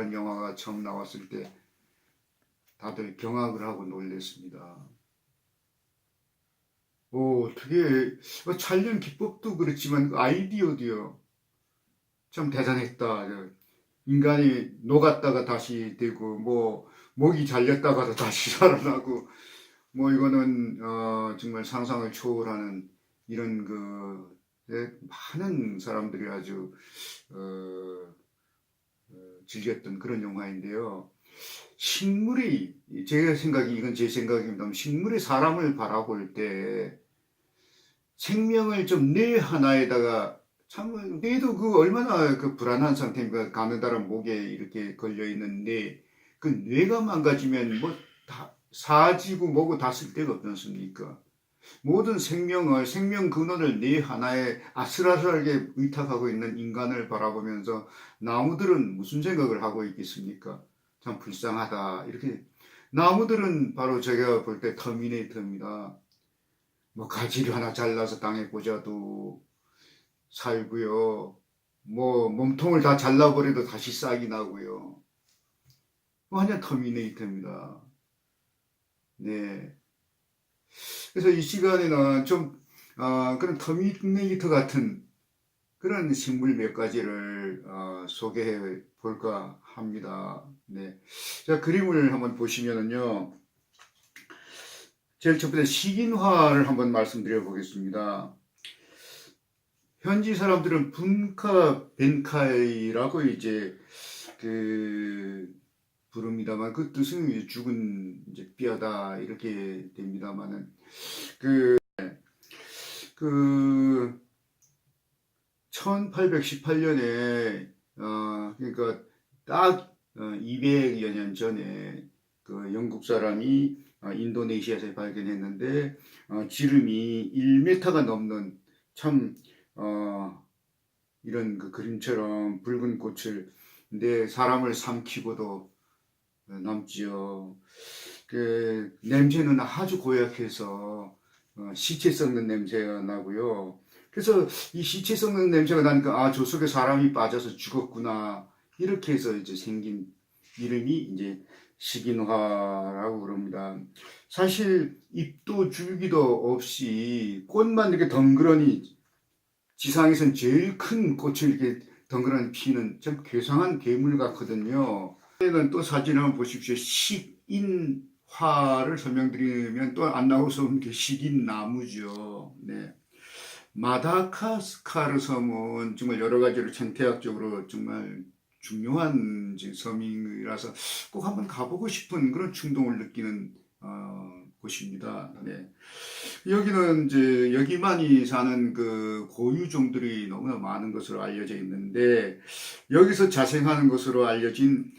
인간이라는 영화가 처음 나왔을 때 다들 경악을 하고 놀랐습니다. 어떻게 촬영 기법도 그렇지만 그 아이디어도요. 참 대단했다. 인간이 녹았다가 다시 되고 뭐 목이 잘렸다가도 다시 살아나고 뭐 이거는 정말 상상을 초월하는 이런 많은 사람들이 아주 어, 즐겼던 그런 영화인데요. 식물이 제 생각이 이건 제 생각입니다. 식물이 사람을 바라볼 때 생명을 좀 뇌 하나에다가 참 뇌도 그 얼마나 그 불안한 상태입니까? 가느다란 목에 이렇게 걸려 있는 뇌, 그 뇌가 망가지면 뭐 다 사지고 뭐고 다 쓸 데가 없지 않습니까? 모든 생명 근원을 뇌 하나에 아슬아슬하게 의탁하고 있는 인간을 바라보면서 나무들은 무슨 생각을 하고 있겠습니까? 참 불쌍하다. 이렇게 나무들은 바로 제가 볼 때 터미네이터입니다. 뭐 가지를 하나 잘라서 땅에 꽂아도 살고요. 뭐 몸통을 다 잘라버려도 다시 싹이 나고요. 완전 터미네이터입니다. 네. 그래서 이 시간에는 좀 그런 터미네이터 같은 그런 식물 몇 가지를 소개해 볼까 합니다. 네. 자, 그림을 한번 보시면은요. 제일 첫 번째 식인화를 한번 말씀드려 보겠습니다. 현지 사람들은 분카 벤카이라고 이제 부릅니다만 그 뜻은 죽은 이제 뼈다 이렇게 됩니다만은 그 1818년에 그러니까 딱 200여 년 전에 그 영국 사람이 인도네시아에서 발견했는데 지름이 1m가 넘는 참 이런 그 그림처럼 붉은 꽃을 근데 사람을 삼키고도 남지요. 그 냄새는 아주 고약해서 시체 썩는 냄새가 나고요. 그래서 이 시체 썩는 냄새가 나니까 저 속에 사람이 빠져서 죽었구나 이렇게 해서 이제 생긴 이름이 이제 식인화라고 그럽니다. 사실 잎도 줄기도 없이 꽃만 이렇게 덩그러니 지상에선 제일 큰 꽃을 이렇게 덩그러니 피는 참 괴상한 괴물 같거든요. 이는 또 사진 한번 보십시오. 식인화를 설명드리면 또 안 나올 수 없는 게 식인나무죠. 네. 마다카스카르 섬은 정말 여러 가지로 생태학적으로 정말 중요한 섬이라서 꼭 한번 가보고 싶은 그런 충동을 느끼는 곳입니다. 네. 여기는 이제 여기만이 사는 그 고유종들이 너무나 많은 것으로 알려져 있는데 여기서 자생하는 것으로 알려진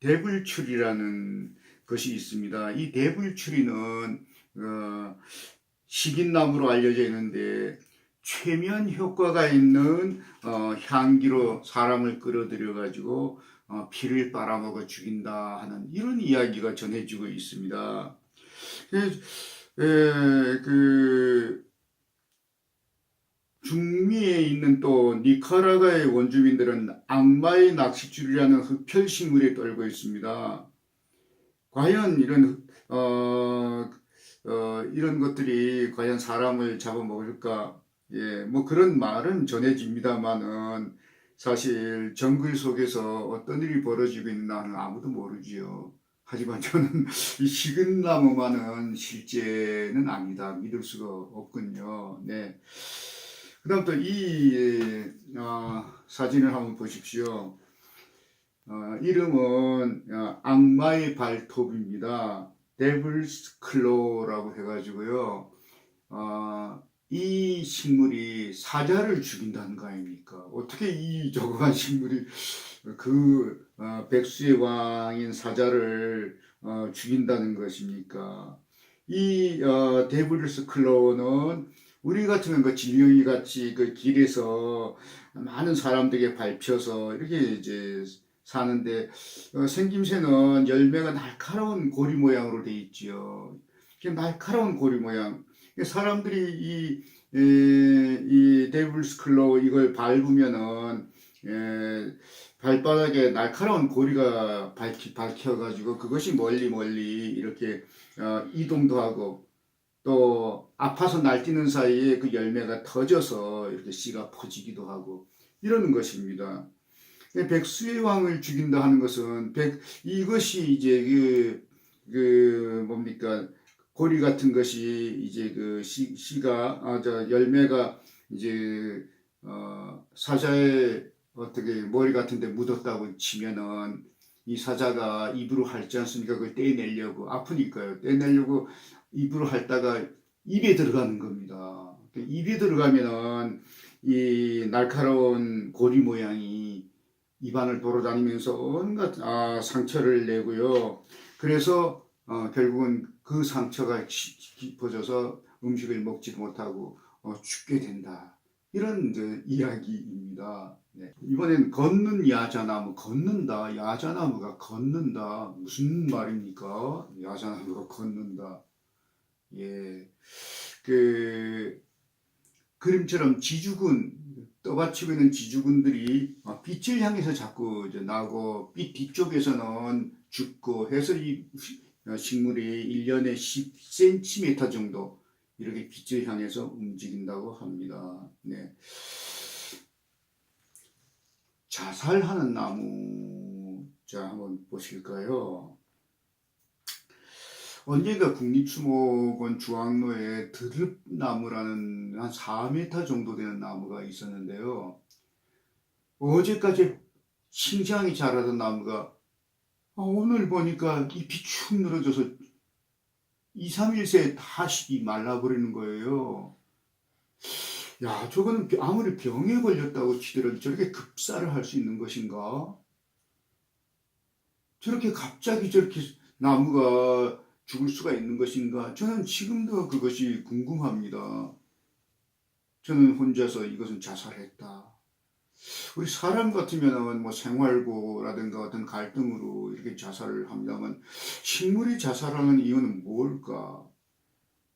대불추리라는 것이 있습니다. 이 대불추리는 식인나무로 알려져 있는데 최면 효과가 있는 향기로 사람을 끌어들여 가지고 피를 빨아먹어 죽인다 하는 이런 이야기가 전해지고 있습니다. 중미에 있는 또 니카라과의 원주민들은 악마의 낚싯줄이라는 흡혈식물에 떨고 있습니다. 과연 이런 것들이 과연 사람을 잡아먹을까? 예, 뭐 그런 말은 전해집니다만은 사실 정글 속에서 어떤 일이 벌어지고 있나는 아무도 모르지요. 하지만 저는 이 식은나무만은 실제는 아니다. 믿을 수가 없군요. 네. 그 다음 또 이 사진을 한번 보십시오. 이름은 악마의 발톱입니다. 데블스 클로라고 해가지고요. 이 식물이 사자를 죽인다는 거 아닙니까? 어떻게 이 조그만 식물이 백수의 왕인 사자를 죽인다는 것입니까? 이 데블스 클로는 우리 같으면 그 진룡이 같이 그 길에서 많은 사람들에게 밟혀서 이렇게 이제 사는데 생김새는 열매가 날카로운 고리 모양으로 돼 있지요. 날카로운 고리 모양. 사람들이 이 데블스 클로우 이걸 밟으면은 발바닥에 날카로운 고리가 박혀가지고 그것이 멀리 멀리 이렇게 이동도 하고 또 아파서 날뛰는 사이에 그 열매가 터져서 이렇게 씨가 퍼지기도 하고 이러는 것입니다. 백수의 왕을 죽인다 하는 것은 이것이 이제 뭡니까 고리 같은 것이 이제 그 씨가 저 열매가 이제 사자의 어떻게 머리 같은 데 묻었다고 치면은 이 사자가 입으로 핥지 않습니까? 그걸 떼내려고 아프니까요. 떼내려고 입으로 핥다가 입에 들어가는 겁니다. 입에 들어가면은 이 날카로운 고리 모양이 입안을 돌아다니면서 온갖 상처를 내고요. 그래서 결국은 그 상처가 깊어져서 음식을 먹지 못하고 죽게 된다. 이런 이제 이야기입니다. 네. 이번엔 걷는 야자나무, 걷는다. 야자나무가 걷는다. 무슨 말입니까? 야자나무가 걷는다. 예. 그 그림처럼 지주군, 떠받치고 있는 지주군들이 빛을 향해서 자꾸 이제 나고 빛 뒤쪽에서는 죽고 해서 이 식물이 1년에 10cm 정도 이렇게 빛을 향해서 움직인다고 합니다. 네. 자살하는 나무, 자 한번 보실까요? 언젠가 국립수목원 주항로에 드릅나무라는 한 4m 정도 되는 나무가 있었는데요. 어제까지 싱싱하게 자라던 나무가 오늘 보니까 잎이 축 늘어져서 2, 3일 새에 다시 말라버리는 거예요. 야, 저거는 아무리 병에 걸렸다고 치더라도 저렇게 급사를 할 수 있는 것인가? 저렇게 갑자기 저렇게 나무가 죽을 수가 있는 것인가? 저는 지금도 그것이 궁금합니다. 저는 혼자서 이것은 자살했다. 우리 사람 같으면 뭐 생활고라든가 어떤 갈등으로 이렇게 자살을 합니다만 식물이 자살하는 이유는 뭘까?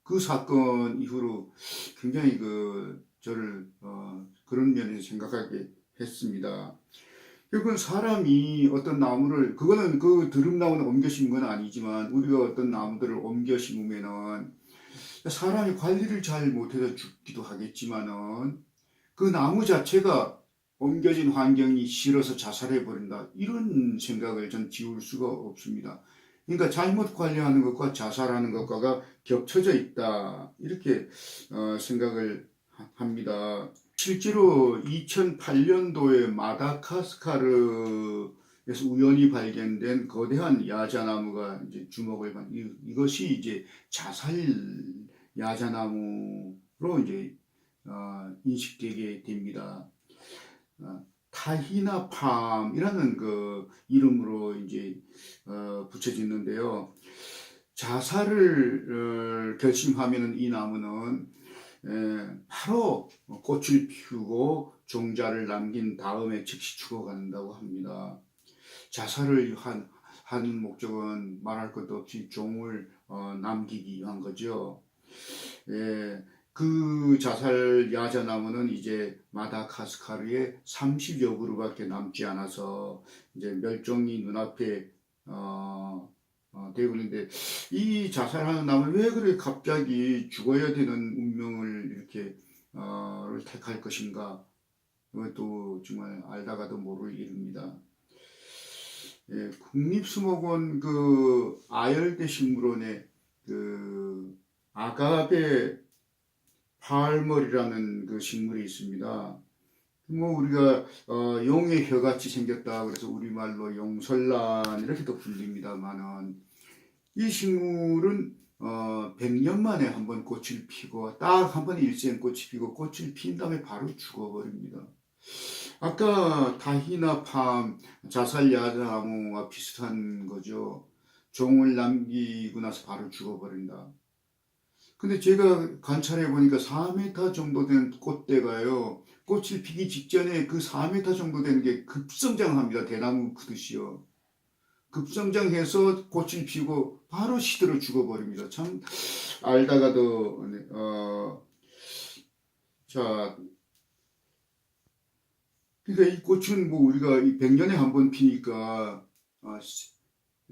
그 사건 이후로 굉장히 저를 그런 면에서 생각하게 했습니다. 결국은 사람이 어떤 나무를, 그거는 그 드릅나무는 옮겨 심은 건 아니지만 우리가 어떤 나무들을 옮겨 심으면은 사람이 관리를 잘 못해서 죽기도 하겠지만은 그 나무 자체가 옮겨진 환경이 싫어서 자살해 버린다, 이런 생각을 전 지울 수가 없습니다. 그러니까 잘못 관리하는 것과 자살하는 것과가 겹쳐져 있다, 이렇게 생각을 합니다. 실제로 2008년도에 마다가스카르에서 우연히 발견된 거대한 야자나무가 이제 주목을 받는, 이것이 이제 자살 야자나무로 이제 인식되게 됩니다. 타히나팜이라는 그 이름으로 이제 붙여졌는데요. 자살을 결심하면은 이 나무는 바로 꽃을 피우고 종자를 남긴 다음에 즉시 죽어간다고 합니다. 자살을 한 목적은 말할 것도 없이 종을 남기기 위한 거죠. 그 자살 야자나무는 이제 마다가스카르에 30여 그루밖에 남지 않아서 이제 멸종이 눈앞에 되고 있는데, 이 자살하는 나무는 왜 그래 갑자기 죽어야 되는 운명을 이렇게 택할 것인가? 그것도 정말 알다가도 모를 일입니다. 국립수목원 아열대 식물원에 아가베 파알머리라는 그 식물이 있습니다. 뭐 우리가 용의 혀같이 생겼다 그래서 우리말로 용설란 이렇게도 불립니다만은, 이 식물은 100년 만에 한 번 꽃을 피고 딱 한 번 일생 꽃이 피고 꽃을 핀 다음에 바로 죽어버립니다. 아까 타히나팜 자살야자나무와 비슷한 거죠. 종을 남기고 나서 바로 죽어버린다. 근데 제가 관찰해 보니까 4m 정도 된 꽃대가요, 꽃을 피기 직전에 그 4m 정도 되는 게 급성장합니다. 대나무 크듯이요. 급성장해서 꽃을 피고 바로 시들어 죽어버립니다. 참 자, 그러니까 이 꽃은 뭐 우리가 이 100년에 한 번 피니까 아,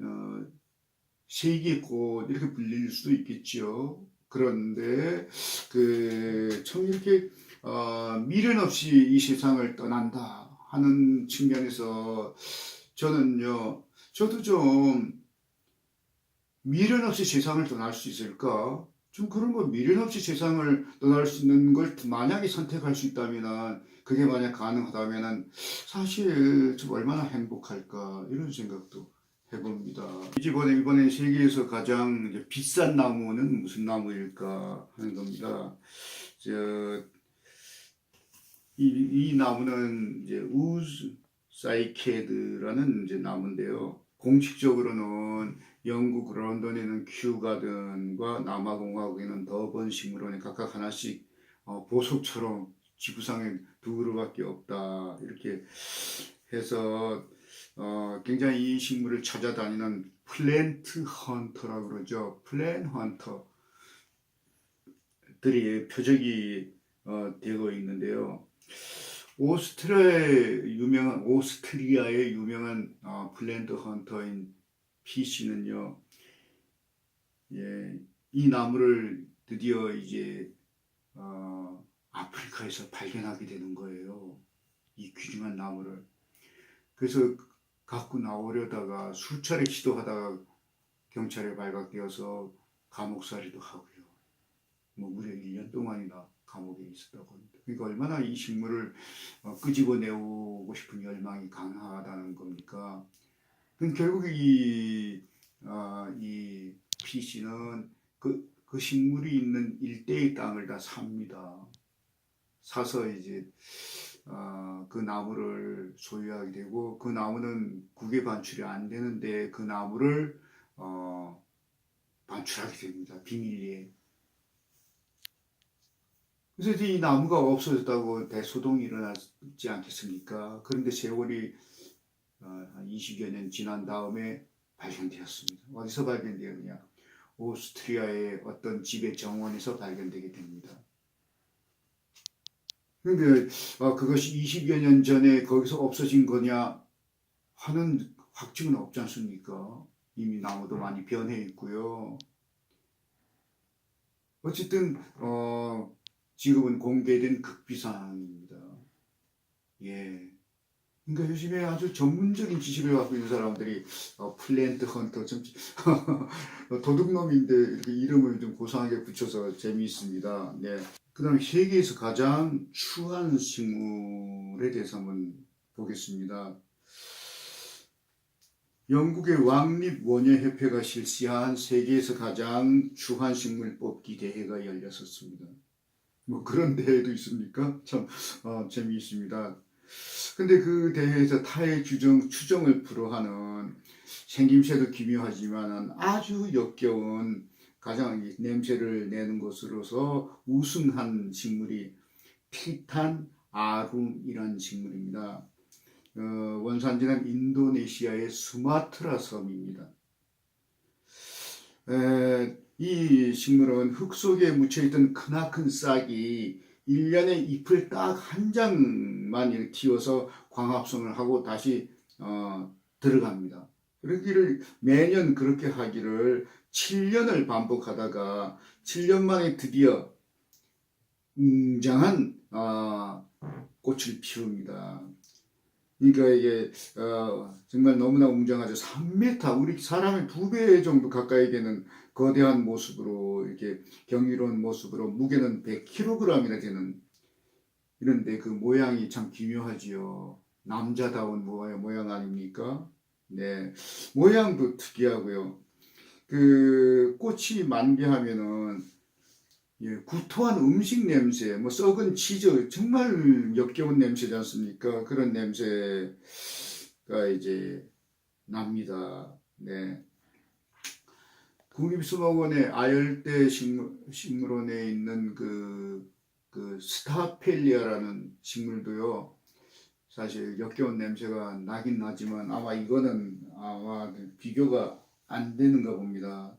어, 세기의 꽃 이렇게 불릴 수도 있겠지요. 그런데 그 참 이렇게 미련 없이 이 세상을 떠난다 하는 측면에서 저는요, 저도 좀 미련 없이 세상을 떠날 수 있을까? 좀 그런 거 미련 없이 세상을 떠날 수 있는 걸 만약에 선택할 수 있다면은 그게 만약 가능하다면은 사실 좀 얼마나 행복할까 이런 생각도 해봅니다. 이번에 세계에서 가장 이제 비싼 나무는 무슨 나무일까 하는 겁니다. 저, 이 나무는 이제 우즈 사이케드라는 이제 나무인데요. 공식적으로는 영국 런던에는 큐 가든과 남아공화국에는 더번 식물원에 각각 하나씩 보석처럼 지구상에 두 그루밖에 없다 이렇게 해서 굉장히 이 식물을 찾아다니는 플랜트 헌터라고 그러죠. 플랜 헌터들이 표적이 되고 있는데요. 오스트리아의 유명한 플랜트 헌터인 피씨는요, 예, 이 나무를 드디어 이제 아프리카에서 발견하게 되는 거예요. 이 귀중한 나무를. 그래서 갖고 나오려다가 수차례 시도하다가 경찰에 발각되어서 감옥살이도 하고요. 뭐 무려 1년 동안이나 감옥에 있었다고 합니다. 그러니까 얼마나 이 식물을 끄집어내고 싶은 열망이 강하다는 겁니까? 그럼 결국 이 PC는 그 식물이 있는 일대의 땅을 다 삽니다. 사서 이제 그 나무를 소유하게 되고 그 나무는 국외 반출이 안 되는데 그 나무를 반출하게 됩니다. 비밀리에. 그래서 이제 이 나무가 없어졌다고 대소동이 일어났지 않겠습니까? 그런데 세월이 한 20여 년 지난 다음에 발견되었습니다. 어디서 발견되었냐? 오스트리아의 어떤 집의 정원에서 발견되게 됩니다. 그런데 그것이 20여 년 전에 거기서 없어진 거냐 하는 확증은 없지 않습니까? 이미 나무도 많이 변해 있고요. 어쨌든 지금은 공개된 극비상입니다. 예. 그러니까 요즘에 아주 전문적인 지식을 갖고 있는 사람들이 플랜트 헌터 좀 도둑놈인데 이렇게 이름을 좀 고상하게 붙여서 재미있습니다. 네. 그다음에 세계에서 가장 추한 식물에 대해서 한번 보겠습니다. 영국의 왕립원예협회가 실시한 세계에서 가장 추한 식물 뽑기 대회가 열렸었습니다. 뭐 그런 대회도 있습니까? 참 재미있습니다. 근데 그 대회에서 타의 추정을 불허하는 생김새도 기묘하지만 아주 역겨운 가장 냄새를 내는 것으로서 우승한 식물이 티탄 아룸이라는 식물입니다. 원산지는 인도네시아의 수마트라 섬입니다. 이 식물은 흙 속에 묻혀있던 크나큰 싹이 1년에 잎을 딱 한 장만 틔워서 광합성을 하고 다시 들어갑니다. 그러기를 매년 그렇게 하기를 7년을 반복하다가 7년 만에 드디어 웅장한 꽃을 피웁니다. 그러니까 이게 정말 너무나 웅장하죠. 3m, 우리 사람의 2배 정도 가까이 되는 거대한 모습으로 이렇게 경이로운 모습으로 무게는 100kg이나 되는 이런데 그 모양이 참 기묘하지요. 남자다운 모양 아닙니까? 네, 모양도 특이하고요. 그 꽃이 만개하면은 구토한 음식 냄새, 뭐 썩은 치즈, 정말 역겨운 냄새지 않습니까? 그런 냄새가 이제 납니다. 네. 국립수목원의 아열대 식물원에 있는 그 스타펠리아라는 식물도요, 사실 역겨운 냄새가 나긴 나지만 아마 이거는 아마 비교가 안 되는가 봅니다.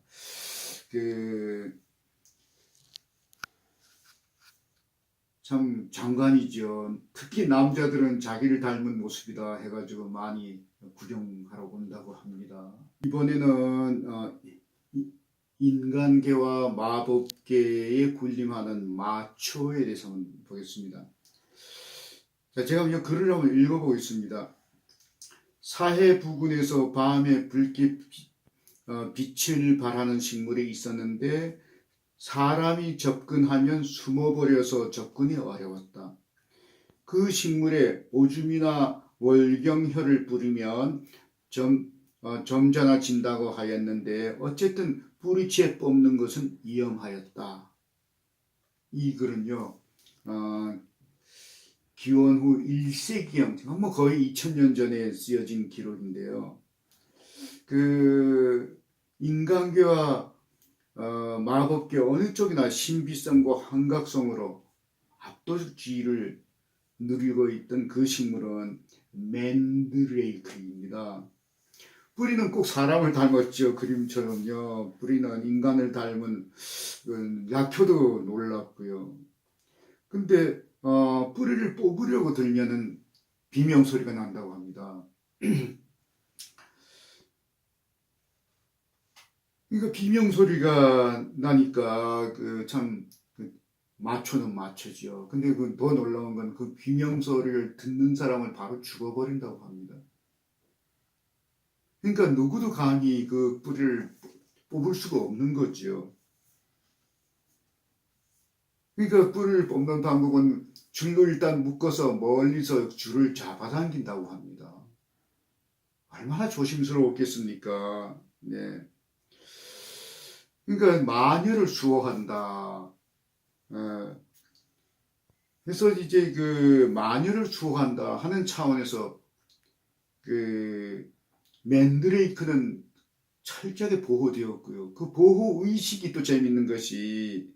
그 참 장관이죠. 특히 남자들은 자기를 닮은 모습이다 해가지고 많이 구경하러 온다고 합니다. 이번에는 인간계와 마법계에 군림하는 마초에 대해서 한번 보겠습니다. 자, 제가 먼저 글을 한번 읽어보겠습니다. 사해 부근에서 밤에 붉게 빛을 발하는 식물이 있었는데 사람이 접근하면 숨어버려서 접근이 어려웠다. 그 식물에 오줌이나 월경혈을 뿌리면 점잖아진다고 하였는데 어쨌든 뿌리채 뽑는 것은 위험하였다. 이 글은요, 기원 후 1세기경, 뭐 거의 2000년 전에 쓰여진 기록인데요. 그 인간계와 마법계 어느 쪽이나 신비성과 환각성으로 압도적 지위를 누리고 있던 그 식물은 맨드레이크입니다. 뿌리는 꼭 사람을 닮았죠. 그림처럼요. 뿌리는 인간을 닮은 약효도 놀랍고요. 근데 뿌리를 뽑으려고 들면은 비명 소리가 난다고 합니다. 그러니까 비명 소리가 나니까 마초는 마초죠. 근데 그 더 놀라운 건 그 비명 소리를 듣는 사람을 바로 죽어버린다고 합니다. 그러니까 누구도 감히 그 뿌리를 뽑을 수가 없는 거죠. 그러니까 뿔을 뽑는 방법은 줄로 일단 묶어서 멀리서 줄을 잡아당긴다고 합니다. 얼마나 조심스러웠겠습니까? 네. 그러니까 마녀를 수호한다. 그래서 이제 그 마녀를 수호한다 하는 차원에서 그 맨드레이크는 철저하게 보호되었고요. 그 보호 의식이 또 재밌는 것이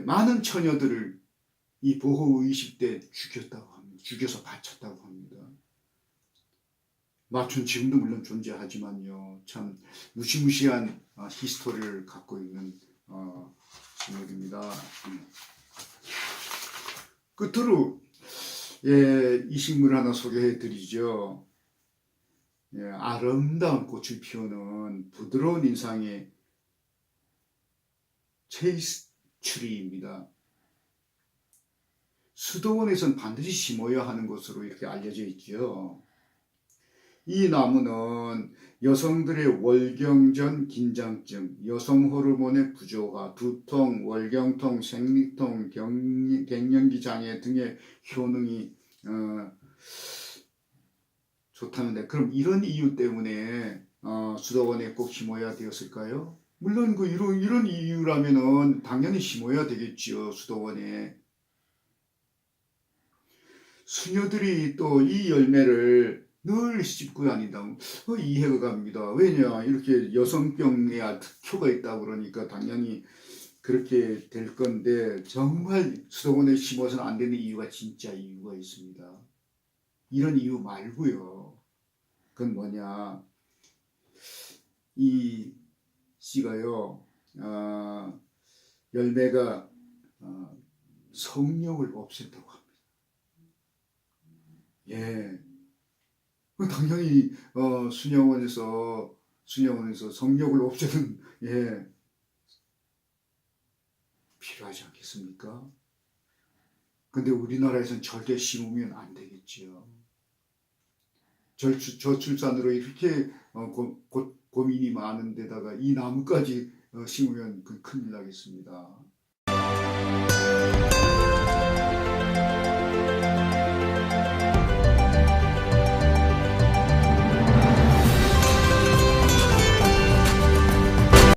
많은 처녀들을 이 보호 의식 때 죽였다고 합니다. 죽여서 바쳤다고 합니다. 마초는 지금도 물론 존재하지만요. 참 무시무시한 히스토리를 갖고 있는 식물입니다. 끝으로 이 식물 하나 소개해 드리죠. 아름다운 꽃을 피우는 부드러운 인상의 체이스 추리입니다. 수도원에선 반드시 심어야 하는 것으로 이렇게 알려져 있죠. 이 나무는 여성들의 월경전 긴장증, 여성 호르몬의 부조화, 두통, 월경통, 생리통, 갱년기 장애 등의 효능이 좋다는데, 그럼 이런 이유 때문에 수도원에 꼭 심어야 되었을까요? 물론 이런 이유라면은 당연히 심어야 되겠지요. 수도원에. 수녀들이 또 이 열매를 늘 씹고 다닌다. 이해가 갑니다. 왜냐, 이렇게 여성병에 특효가 있다 그러니까 당연히 그렇게 될 건데, 정말 수도원에 심어서는 안 되는 이유가 진짜 이유가 있습니다. 이런 이유 말고요. 그건 뭐냐, 이 씨가요, 열매가 성욕을 없앤다고 합니다. 예. 당연히 수녀원에서 성욕을 없애는 필요하지 않겠습니까? 근데 우리나라에서는 절대 심으면 안 되겠지요. 저출산으로 이렇게 고민이 많은 데다가 이 나무까지 심으면 큰일 나겠습니다.